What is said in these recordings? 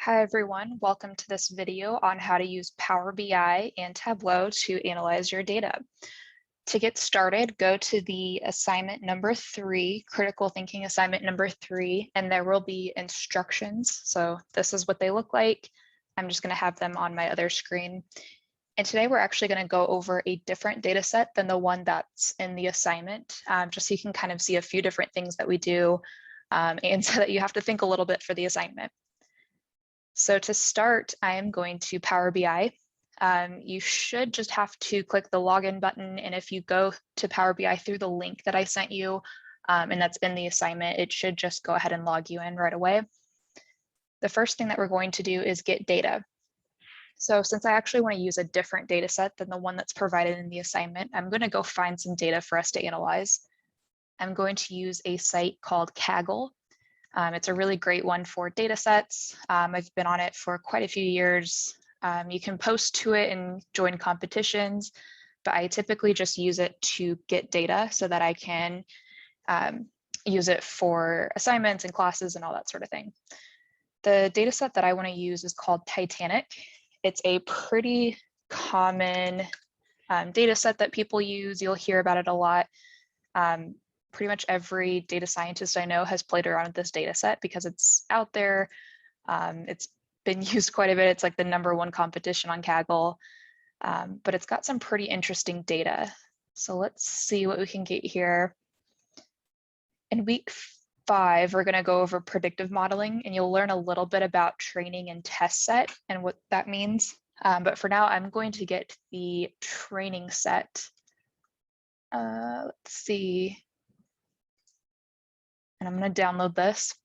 Hi everyone, welcome to this video on how to use Power BI and Tableau to analyze your data. To get started, go to the assignment number 3, critical thinking assignment number 3, and there will be instructions. So this is what they look like. I'm just going to have them on my other screen. And today we're actually going to go over a different data set than the one that's in the assignment, just so you can kind of see a few different things that we do, and so that you have to think a little bit for the assignment. So to start, I am going to Power BI. You should just have to click the login button. And if you go to Power BI through the link that I sent you, and that's in the assignment, it should just go ahead and log you in right away. The first thing that we're going to do is get data. So since I actually want to use a different data set than the one that's provided in the assignment, I'm going to go find some data for us to analyze. I'm going to use a site called Kaggle. It's a really great one for data sets. I've been on it for quite a few years. You can post to it and join competitions, but I typically just use it to get data so that I can use it for assignments and classes and all that sort of thing. The data set that I want to use is called Titanic. It's a pretty common data set that people use. You'll hear about it a lot. Pretty much every data scientist I know has played around with this data set because it's out there. It's been used quite a bit. It's like the #1 competition on Kaggle, but it's got some pretty interesting data. So let's see what we can get here. In week 5, we're going to go over predictive modeling, and you'll learn a little bit about training and test set and what that means. But for now, I'm going to get the training set. Let's see. And I'm going to download this.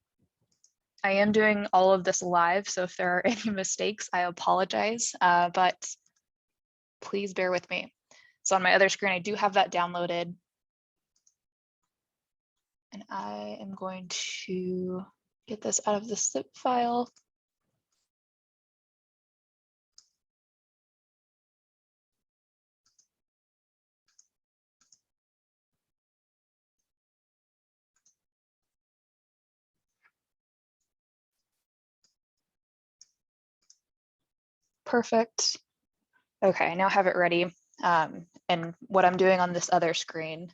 I am doing all of this live, so if there are any mistakes, I apologize, but please bear with me. So on my other screen, I do have that downloaded. And I am going to get this out of the zip file. Perfect. Okay, I now have it ready. And what I'm doing on this other screen.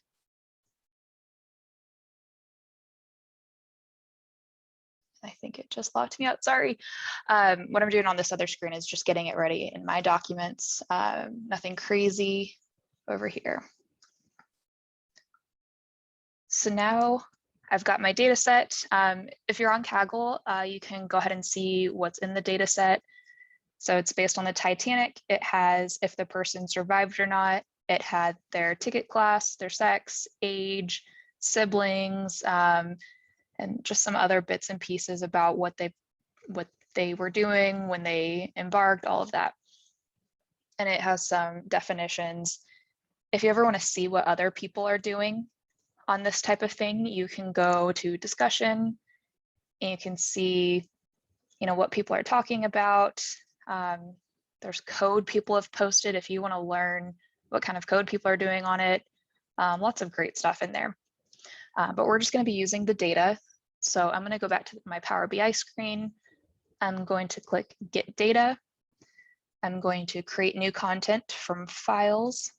I think it just locked me out, sorry. What I'm doing on this other screen is just getting it ready in my documents. Nothing crazy over here. So now I've got my data set. If you're on Kaggle, you can go ahead and see what's in the data set. So it's based on the Titanic. It has if the person survived or not. It had their ticket class, their sex, age, siblings, and just some other bits and pieces about what they were doing when they embarked, all of that. And it has some definitions. If you ever want to see what other people are doing on this type of thing, you can go to discussion and you can see, what people are talking about. There's code people have posted if you want to learn what kind of code people are doing on it. Lots of great stuff in there. But we're just going to be using the data. So I'm going to go back to my Power BI screen. I'm going to click Get Data. I'm going to create new content from files,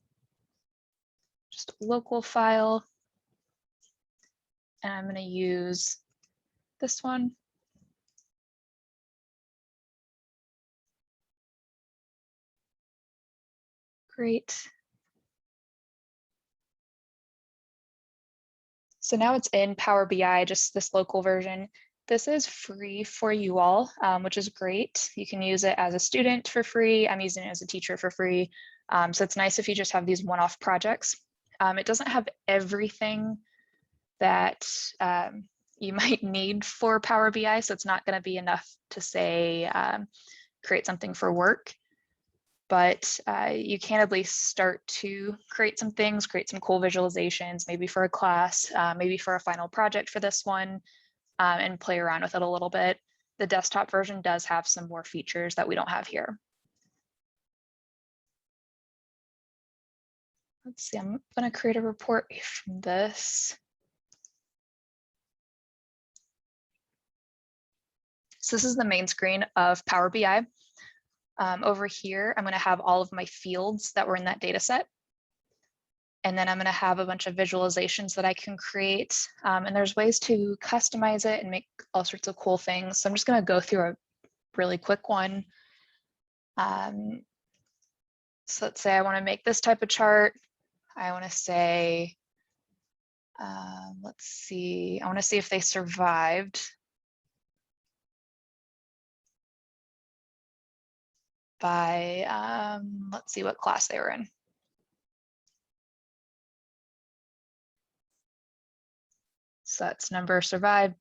just a local file. And I'm going to use this one. Great. So now it's in Power BI, just this local version. This is free for you all, which is great. You can use it as a student for free. I'm using it as a teacher for free. So it's nice if you just have these one-off projects. It doesn't have everything that you might need for Power BI, so it's not going to be enough to say create something for work. But you can at least start to create some things, create some cool visualizations, maybe for a class, maybe for a final project for this one, and play around with it a little bit. The desktop version does have some more features that we don't have here. Let's see, I'm going to create a report from this. So this is the main screen of Power BI. Over here, I'm going to have all of my fields that were in that data set. And then I'm going to have a bunch of visualizations that I can create. And there's ways to customize it and make all sorts of cool things. So I'm just going to go through a really quick one. So let's say I want to make this type of chart. I want to say, let's see, I want to see if they survived by, let's see what class they were in. So that's number survived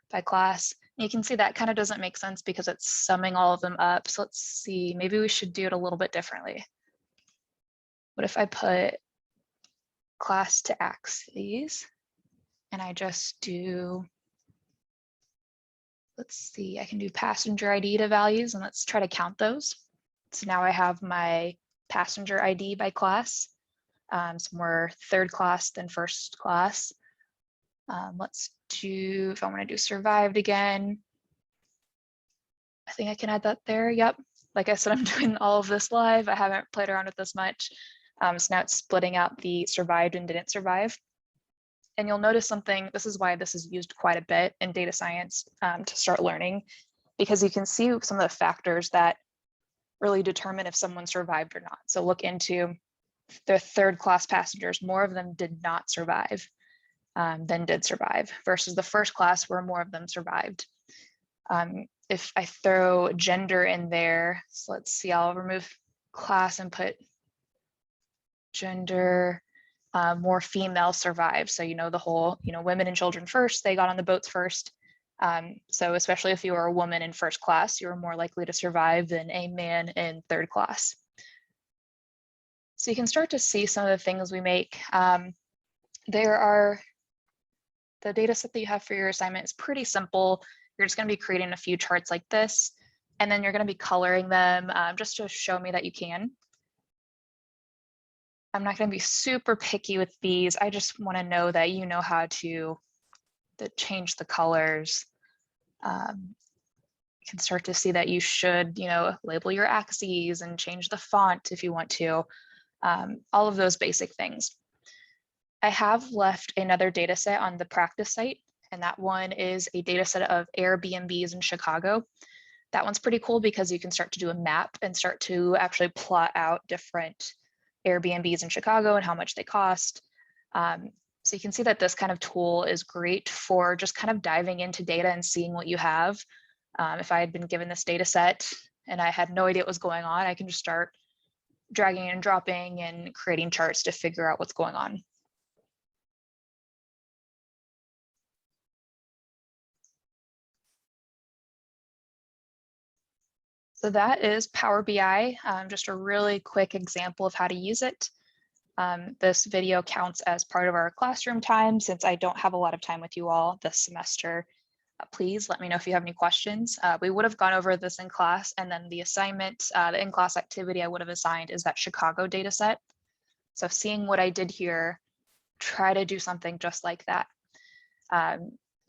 by class. And you can see that kind of doesn't make sense because it's summing all of them up. So let's see, maybe we should do it a little bit differently. What if I put class to axes and I just do, let's see, I can do passenger ID to values and let's try to count those. So now I have my passenger ID by class. Some more third class than first class. Let's do, if I want to do survived again, I think I can add that there. Yep. Like I said, I'm doing all of this live. I haven't played around with this much. So now it's splitting out the survived and didn't survive. And you'll notice something, this is why this is used quite a bit in data science to start learning, because you can see some of the factors that really determine if someone survived or not. So look into the third class passengers, more of them did not survive than did survive, versus the first class where more of them survived. If I throw gender in there, so let's see, I'll remove class and put gender, more female survive. So, the whole, women and children first, they got on the boats first. So especially if you were a woman in first class, you were more likely to survive than a man in third class. So you can start to see some of the things we make. The data set that you have for your assignment is pretty simple. You're just going to be creating a few charts like this, and then you're going to be coloring them just to show me that you can. I'm not going to be super picky with these. I just want to know that you know how to change the colors. You can start to see that you should, label your axes and change the font if you want to. All of those basic things. I have left another data set on the practice site, and that one is a data set of Airbnbs in Chicago. That one's pretty cool because you can start to do a map and start to actually plot out different Airbnbs in Chicago and how much they cost. So you can see that this kind of tool is great for just kind of diving into data and seeing what you have. If I had been given this data set and I had no idea what was going on, I can just start dragging and dropping and creating charts to figure out what's going on. So that is Power BI, just a really quick example of how to use it. This video counts as part of our classroom time since I don't have a lot of time with you all this semester. Please let me know if you have any questions. We would have gone over this in class, and then the assignment, the in-class activity I would have assigned is that Chicago data set. So seeing what I did here, try to do something just like that.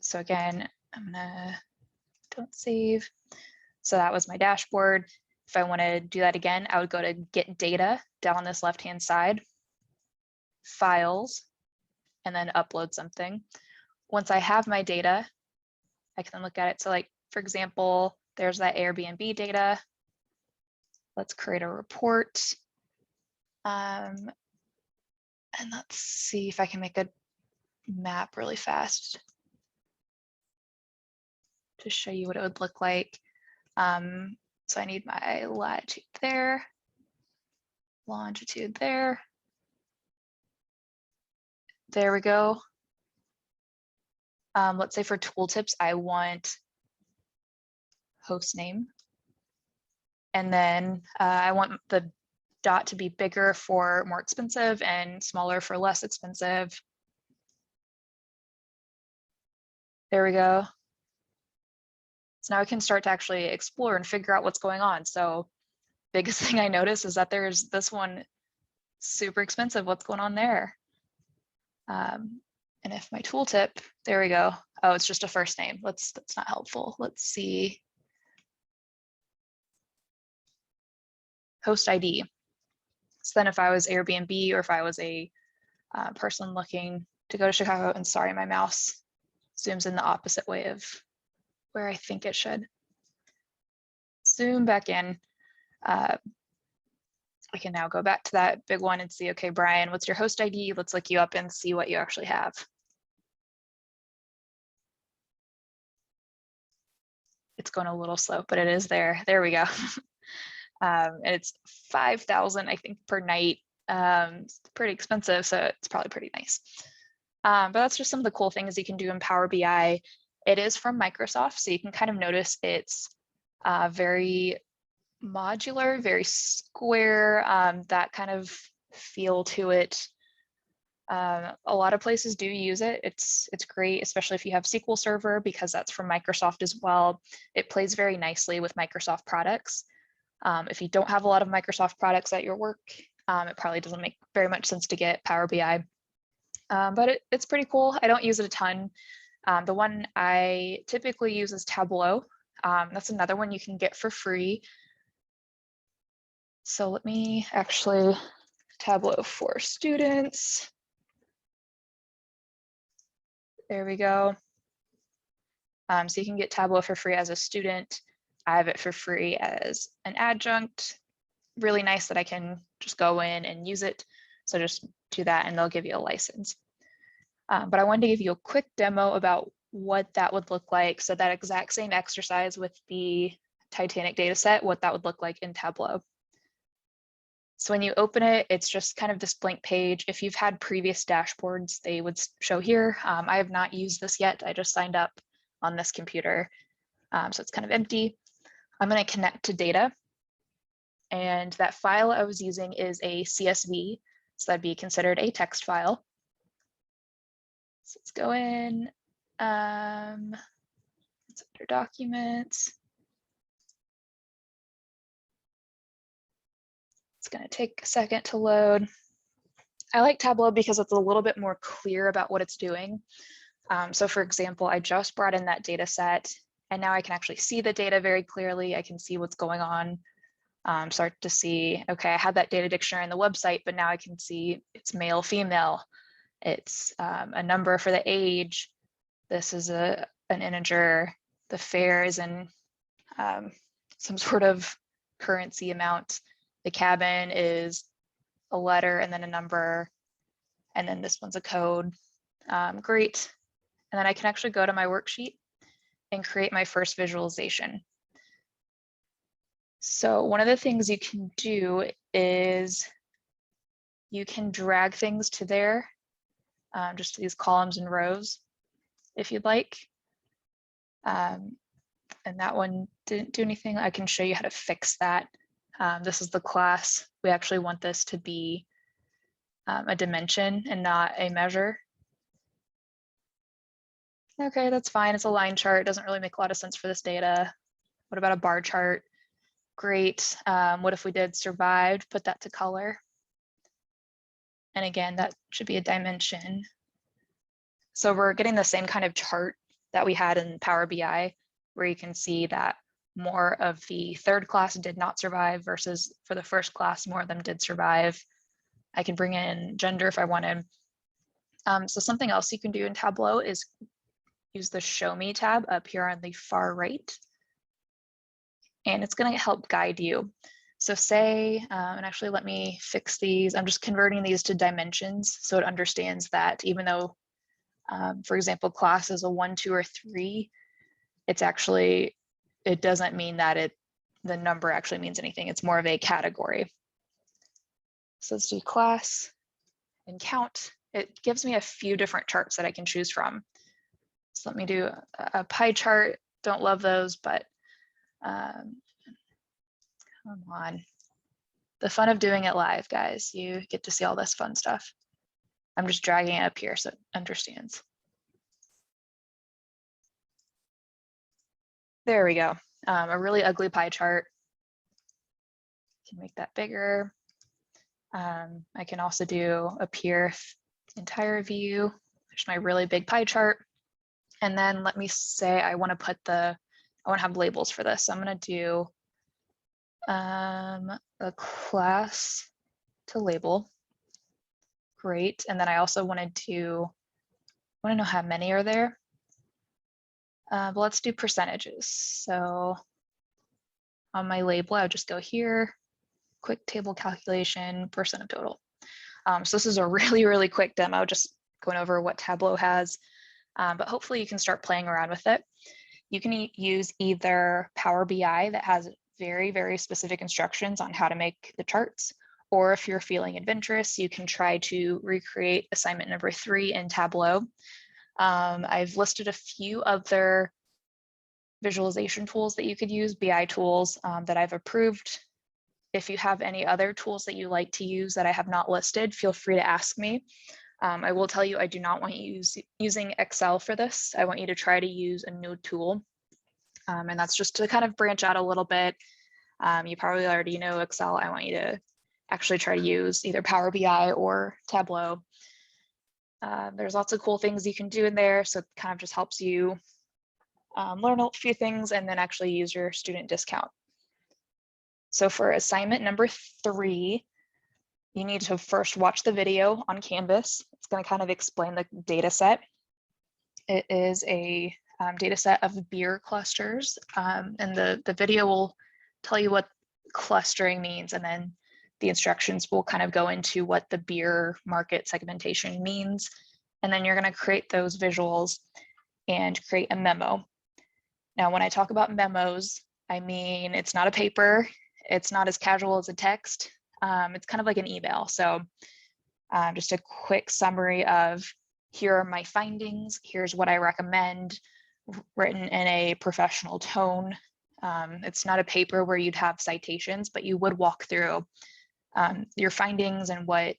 So again, don't save. So that was my dashboard. If I want to do that again, I would go to get data down on this left-hand side, files, and then upload something. Once I have my data, I can look at it. So like, for example, there's that Airbnb data. Let's create a report. And let's see if I can make a map really fast to show you what it would look like. So I need my latitude there, longitude there. There we go. Let's say for tooltips, I want host name. And then I want the dot to be bigger for more expensive and smaller for less expensive. There we go. So now I can start to actually explore and figure out what's going on. So biggest thing I notice is that there's this one super expensive. What's going on there? And if my tooltip, there we go. Oh, it's just a first name. That's not helpful. Let's see. host ID. So then if I was Airbnb or if I was a person looking to go to Chicago, and sorry, my mouse zooms in the opposite way of where I think it should. Zoom back in. I can now go back to that big one and see, okay, Brian, what's your host ID? Let's look you up and see what you actually have. It's going a little slow, but it is there. There we go. And it's 5,000, I think, per night. It's pretty expensive, so it's probably pretty nice. But that's just some of the cool things you can do in Power BI. It is from Microsoft, so you can kind of notice it's very modular, very square, that kind of feel to it. A lot of places do use it. It's great, especially if you have SQL Server, because that's from Microsoft as well. It plays very nicely with Microsoft products. If you don't have a lot of Microsoft products at your work, it probably doesn't make very much sense to get Power BI. But it's pretty cool. I don't use it a ton. The one I typically use is Tableau. That's another one you can get for free. So let me actually, Tableau for students. There we go. So you can get Tableau for free as a student. I have it for free as an adjunct. Really nice that I can just go in and use it. So just do that and they'll give you a license. But I wanted to give you a quick demo about what that would look like. So that exact same exercise with the Titanic data set, what that would look like in Tableau. So when you open it, it's just kind of this blank page. If you've had previous dashboards, they would show here. I have not used this yet. I just signed up on this computer. So it's kind of empty. I'm going to connect to data. And that file I was using is a CSV. So that'd be considered a text file. So let's go in. It's under documents. It's going to take a second to load. I like Tableau because it's a little bit more clear about what it's doing. So for example, I just brought in that data set and now I can actually see the data very clearly. I can see what's going on. Start to see, okay, I had that data dictionary on the website, but now I can see it's male, female. It's a number for the age. This is an integer. The fare is in some sort of currency amount. The cabin is a letter and then a number. And then this one's a code. Great. And then I can actually go to my worksheet and create my first visualization. So one of the things you can do is you can drag things to there, just to these columns and rows, if you'd like. And that one didn't do anything. I can show you how to fix that. This is the class. We actually want this to be a dimension and not a measure. Okay, that's fine. It's a line chart. It doesn't really make a lot of sense for this data. What about a bar chart? Great. What if we did survived, put that to color? And again, that should be a dimension. So we're getting the same kind of chart that we had in Power BI, where you can see that more of the third class did not survive versus for the first class, more of them did survive. I can bring in gender if I wanted. So something else you can do in Tableau is use the Show Me tab up here on the far right. And it's going to help guide you. So say, and actually let me fix these. I'm just converting these to dimensions so it understands that even though, for example, class is a 1, 2, or 3, it's actually, it doesn't mean that the number actually means anything. It's more of a category. So let's do class and count. It gives me a few different charts that I can choose from. So let me do a pie chart. Don't love those, but come on. The fun of doing it live, guys. You get to see all this fun stuff. I'm just dragging it up here so it understands. There we go. A really ugly pie chart. Can make that bigger. I can also do up here entire view. There's my really big pie chart. And then let me say I want to have labels for this. So I'm going to do A class to label. Great. And then I also want to know how many are there. But let's do percentages. So on my label, I would just go here, quick table calculation, percent of total. So this is a really, really quick demo, just going over what Tableau has, but hopefully you can start playing around with it. You can use either Power BI that has very, very specific instructions on how to make the charts, or if you're feeling adventurous, you can try to recreate assignment number 3 in Tableau. I've listed a few other visualization tools that you could use, BI tools that I've approved. If you have any other tools that you like to use that I have not listed, feel free to ask me. I will tell you, I do not want you using Excel for this. I want you to try to use a new tool. And that's just to kind of branch out a little bit. You probably already know Excel. I want you to actually try to use either Power BI or Tableau. There's lots of cool things you can do in there. So it kind of just helps you learn a few things and then actually use your student discount. So for assignment number 3, you need to first watch the video on Canvas. It's going to kind of explain the data set. It is a data set of beer clusters, and the video will tell you what clustering means, and then the instructions will kind of go into what the beer market segmentation means. And then you're going to create those visuals and create a memo. Now, when I talk about memos, I mean, it's not a paper. It's not as casual as a text. It's kind of like an email. So just a quick summary of, here are my findings. Here's what I recommend, written in a professional tone. It's not a paper where you'd have citations, but you would walk through your findings and what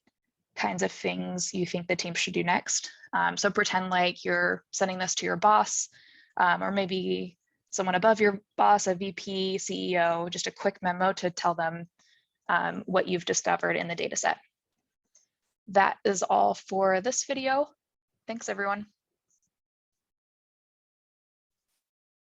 kinds of things you think the team should do next. So pretend like you're sending this to your boss, or maybe someone above your boss, a VP, CEO, just a quick memo to tell them what you've discovered in the data set. That is all for this video. Thanks, everyone.